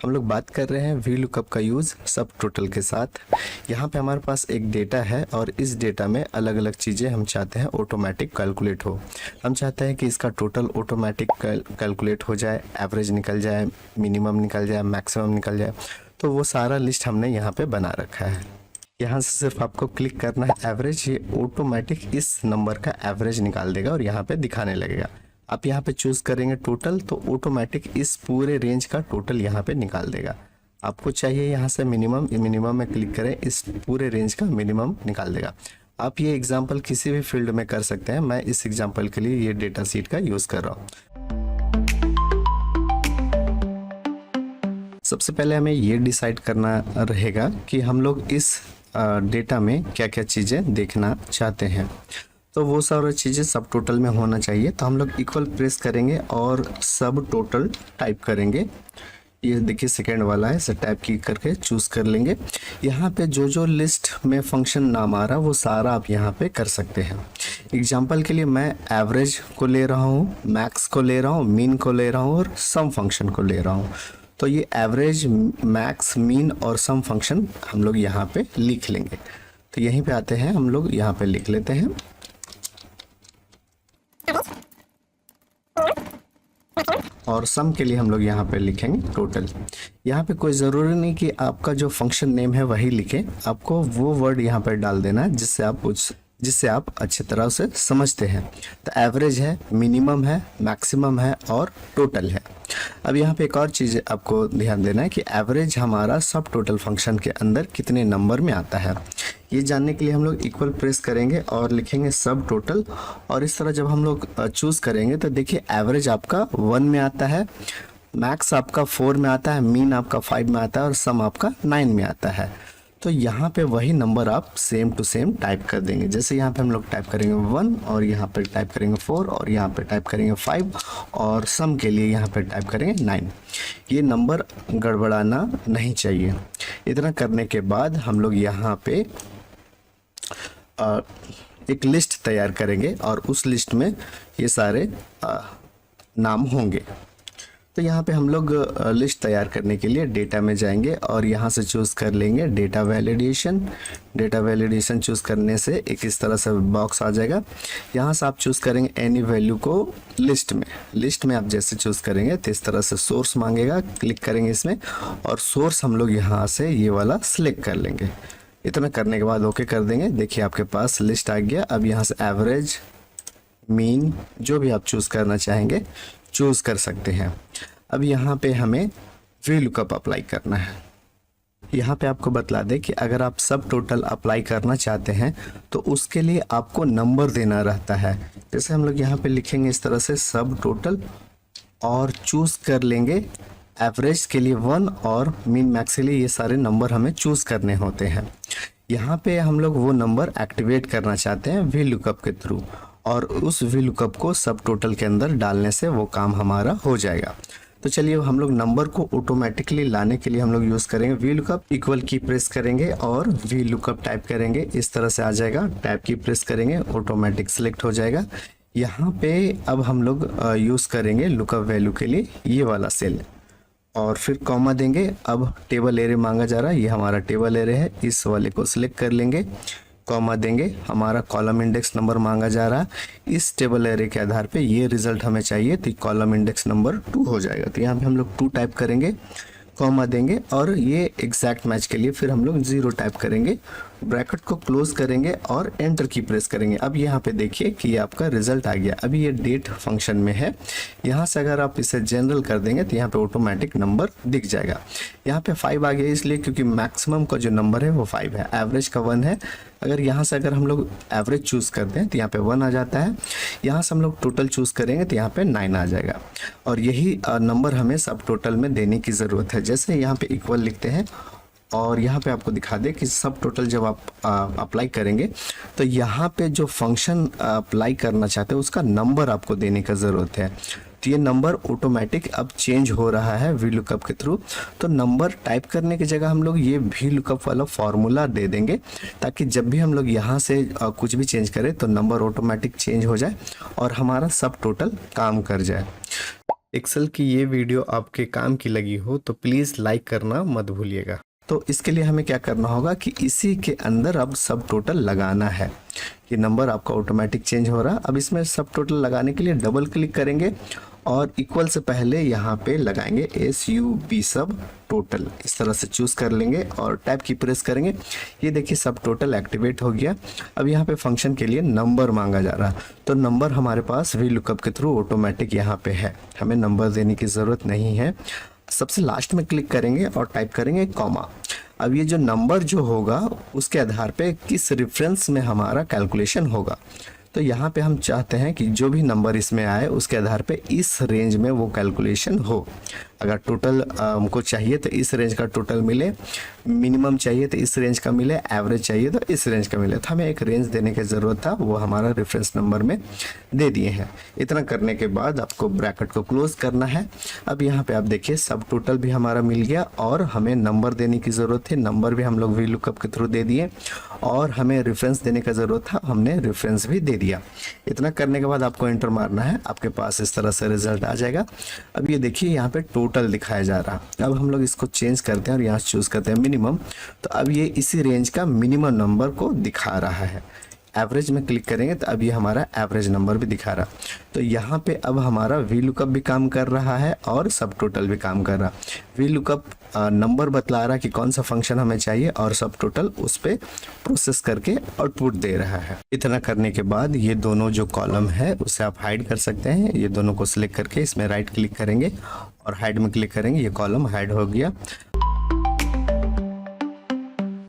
हम लोग बात कर रहे हैं वी लुकअप का यूज़ सब टोटल के साथ। यहाँ पे हमारे पास एक डेटा है और इस डेटा में अलग अलग चीज़ें हम चाहते हैं ऑटोमेटिक कैलकुलेट हो। हम चाहते हैं कि इसका टोटल ऑटोमेटिक कैलकुलेट हो जाए, एवरेज निकल जाए, मिनिमम निकल जाए, मैक्सिमम निकल जाए। तो वो सारा लिस्ट हमने यहाँ पे बना रखा है। यहाँ से सिर्फ आपको क्लिक करना है एवरेज, ये ऑटोमेटिक इस नंबर का एवरेज निकाल देगा और यहाँ पे दिखाने लगेगा। आप यहाँ पे चूज़ करेंगे टोटल तो ऑटोमेटिक इस पूरे रेंज का टोटल यहाँ पे निकाल देगा। आपको चाहिए यहाँ से मिनिमम, मिनिमम में क्लिक करें, इस पूरे रेंज का मिनिमम निकाल देगा। आप ये एग्जांपल किसी भी फील्ड में कर सकते हैं। मैं इस एग्जांपल के लिए ये डेटा शीट का यूज़ कर रहा हूँ। सबसे पहले हमें ये डिसाइड करना रहेगा कि हम लोग इस डेटा में क्या क्या चीज़ें देखना चाहते हैं। तो वो सारी चीज़ें सब टोटल में होना चाहिए। तो हम लोग इक्वल प्रेस करेंगे और सब टोटल टाइप करेंगे। ये देखिए सेकेंड वाला है, इसे टाइप की करके चूज़ कर लेंगे। यहाँ पे जो जो लिस्ट में फंक्शन नाम आ रहा है वो सारा आप यहाँ पे कर सकते हैं। एग्जांपल के लिए मैं एवरेज को ले रहा हूँ, मैक्स को ले रहा हूँ, मीन को ले रहा हूँ और सम फंक्शन को ले रहा हूँ। तो ये एवरेज, मैक्स, मीन और सम फंक्शन हम लोग यहाँ पे लिख लेंगे। तो यहीं पे आते हैं, हम लोग यहाँ पे लिख लेते हैं और सम के लिए हम लोग यहाँ पे लिखेंगे टोटल। यहाँ पे कोई ज़रूरी नहीं कि आपका जो फंक्शन नेम है वही लिखें, आपको वो वर्ड यहाँ पे डाल देना है जिससे आप अच्छी तरह से समझते हैं। तो एवरेज है, मिनिमम है, मैक्सिमम है और टोटल है। अब यहाँ पे एक और चीज़ आपको ध्यान देना है कि एवरेज हमारा सब टोटल फंक्शन के अंदर कितने नंबर में आता है। ये जानने के लिए हम लोग इक्वल प्रेस करेंगे और लिखेंगे सब टोटल। और इस तरह जब हम लोग चूज़ करेंगे तो देखिए एवरेज आपका 1 में आता है, मैक्स आपका 4 में आता है, मीन आपका 5 में आता है और सम आपका 9 में आता है। तो यहाँ पे वही नंबर आप सेम टू सेम टाइप कर देंगे। जैसे यहाँ पे हम लोग टाइप करेंगे 1 और यहाँ पे टाइप करेंगे 4 और यहाँ पे टाइप करेंगे 5 और सम के लिए यहाँ पे टाइप करेंगे 9। ये नंबर गड़बड़ाना नहीं चाहिए। इतना करने के बाद हम लोग यहाँ पे एक लिस्ट तैयार करेंगे और उस लिस्ट में ये सारे नाम होंगे। तो यहाँ पे हम लोग लिस्ट तैयार करने के लिए डेटा में जाएंगे और यहाँ से चूज़ कर लेंगे data validation. Data validation choose करने से एक इस तरह से बॉक्स आ जाएगा। यहाँ से आप चूज़ करेंगे एनी वैल्यू को लिस्ट में आप जैसे चूज़ करेंगे तो इस तरह से सोर्स मांगेगा, क्लिक करेंगे इसमें और सोर्स हम लोग यहाँ से ये वाला सिलेक्ट कर लेंगे। इतना करने के बाद ओके कर देंगे। देखिए आपके पास लिस्ट आ गया। अब यहाँ से एवरेज, मीन जो भी आप चूज़ करना चाहेंगे चूज़ कर सकते हैं। अब यहाँ पे हमें वी लुकअप अप्लाई करना है। यहाँ पे आपको बतला दें कि अगर आप सब टोटल अप्लाई करना चाहते हैं तो उसके लिए आपको नंबर देना रहता है। जैसे हम लोग यहाँ पे लिखेंगे इस तरह से सब टोटल और चूज़ कर लेंगे एवरेज के लिए 1 और मीन मैक्स के लिए ये सारे नंबर हमें चूज़ करने होते हैं। यहाँ पे हम लोग वो नंबर एक्टिवेट करना चाहते हैं वी लुकअप के थ्रू और उस वी लुकअप को सब टोटल के अंदर डालने से वो काम हमारा हो जाएगा। तो चलिए हम लोग नंबर को ऑटोमेटिकली लाने के लिए हम लोग यूज़ करेंगे वी लुकअप। इक्वल की प्रेस करेंगे और वी लुकअप टाइप करेंगे, इस तरह से आ जाएगा। टाइप की प्रेस करेंगे, ऑटोमेटिक सेलेक्ट हो जाएगा। यहाँ पे अब हम लोग यूज़ करेंगे लुकअप वैल्यू के लिए ये वाला सेल और फिर कॉमा देंगे। अब टेबल एरे मांगा जा रहा है, ये हमारा टेबल एरे है, इस वाले को सिलेक्ट कर लेंगे, कॉमा देंगे। हमारा कॉलम इंडेक्स नंबर मांगा जा रहा है, इस टेबल एरे के आधार पे ये रिजल्ट हमें चाहिए तो कॉलम इंडेक्स नंबर 2 हो जाएगा। तो यहाँ पे हम लोग 2 टाइप करेंगे, कॉमा देंगे और ये एग्जैक्ट मैच के लिए फिर हम लोग 0 टाइप करेंगे, ब्रैकेट को क्लोज करेंगे और एंटर की प्रेस करेंगे। अब यहाँ पे देखिए कि ये आपका रिजल्ट आ गया। अभी ये डेट फंक्शन में है। यहाँ से अगर आप इसे जनरल कर देंगे तो यहाँ पे ऑटोमेटिक नंबर दिख जाएगा। यहाँ पे 5 आ गया इसलिए क्योंकि मैक्सिमम का जो नंबर है वो 5 है, एवरेज का 1 है। अगर यहाँ से अगर हम लोग एवरेज चूज़ करते हैं तो यहाँ पे 1 आ जाता है। यहाँ से हम लोग टोटल चूज़ करेंगे तो यहाँ पे 9 आ जाएगा और यही नंबर हमें सब टोटल में देने की ज़रूरत है। जैसे यहाँ पे इक्वल लिखते हैं और यहाँ पे आपको दिखा दे कि सब टोटल जब आप अप्लाई करेंगे तो यहाँ पे जो फंक्शन अप्लाई करना चाहते हैं उसका नंबर आपको देने का ज़रूरत है। तो ये नंबर ऑटोमेटिक अब चेंज हो रहा है वी लुकअप के थ्रू। तो नंबर टाइप करने की जगह हम लोग ये वी लुकअप वाला फॉर्मूला दे देंगे ताकि जब भी हम लोग यहाँ से कुछ भी चेंज करें तो नंबर ऑटोमेटिक चेंज हो जाए और हमारा सब टोटल काम कर जाए। एक्सेल की ये वीडियो आपके काम की लगी हो तो प्लीज़ लाइक करना मत भूलिएगा। तो इसके लिए हमें क्या करना होगा कि इसी के अंदर अब सब टोटल लगाना है। ये नंबर आपका ऑटोमेटिक चेंज हो रहा। अब इसमें सब टोटल लगाने के लिए डबल क्लिक करेंगे और इक्वल से पहले यहाँ पे लगाएंगे SUB सब टोटल, इस तरह से चूज़ कर लेंगे और टैब की प्रेस करेंगे। ये देखिए सब टोटल एक्टिवेट हो गया। अब यहाँ पे फंक्शन के लिए नंबर मांगा जा रहा, तो नंबर हमारे पास VLOOKUP के थ्रू ऑटोमेटिक यहाँ पे है, हमें नंबर देने की ज़रूरत नहीं है। सबसे लास्ट में क्लिक करेंगे और टाइप करेंगे कॉमा। अब ये जो नंबर जो होगा उसके आधार पे किस रेफरेंस में हमारा कैलकुलेशन होगा, तो यहाँ पे हम चाहते हैं कि जो भी नंबर इसमें आए उसके आधार पे इस रेंज में वो कैलकुलेशन हो। अगर टोटल हमको चाहिए तो इस रेंज का टोटल मिले, मिनिमम चाहिए तो इस रेंज का मिले, एवरेज चाहिए तो इस रेंज का मिले। तो हमें एक रेंज देने की ज़रूरत था, वो हमारा रेफरेंस नंबर में दे दिए हैं। इतना करने के बाद आपको ब्रैकेट को क्लोज करना है। अब यहाँ पे आप देखिए सब टोटल भी हमारा मिल गया और हमें नंबर देने की ज़रूरत थी, नंबर भी हम लोग VLOOKUP के थ्रू दे दिए और हमें रेफरेंस देने का ज़रूरत था, हमने रेफरेंस भी दे दिया। इतना करने के बाद आपको एंटर मारना है, आपके पास इस तरह से रिजल्ट आ जाएगा। अब ये देखिए यहाँ पे टोटल दिखाया जा रहा। अब हम लोग इसको चेंज करते हैं और यहाँ चूज करते हैं मिनिमम, तो अब ये इसी रेंज का मिनिमम नंबर को दिखा रहा है। एवरेज में क्लिक करेंगे तो अब ये हमारा एवरेज नंबर भी दिखा रहा। तो यहाँ पे अब हमारा VLOOKUP भी काम कर रहा है और सब टोटल भी काम कर रहा। VLOOKUP नंबर बतला रहा कि कौन सा फंक्शन हमें चाहिए और सब टोटल उस पर प्रोसेस करके आउटपुट दे रहा है। इतना करने के बाद ये दोनों जो कॉलम है उसे आप हाइड कर सकते हैं। ये दोनों को सिलेक्ट करके इसमें राइट क्लिक करेंगे और हाइड में क्लिक करेंगे, ये कॉलम हाइड हो गया।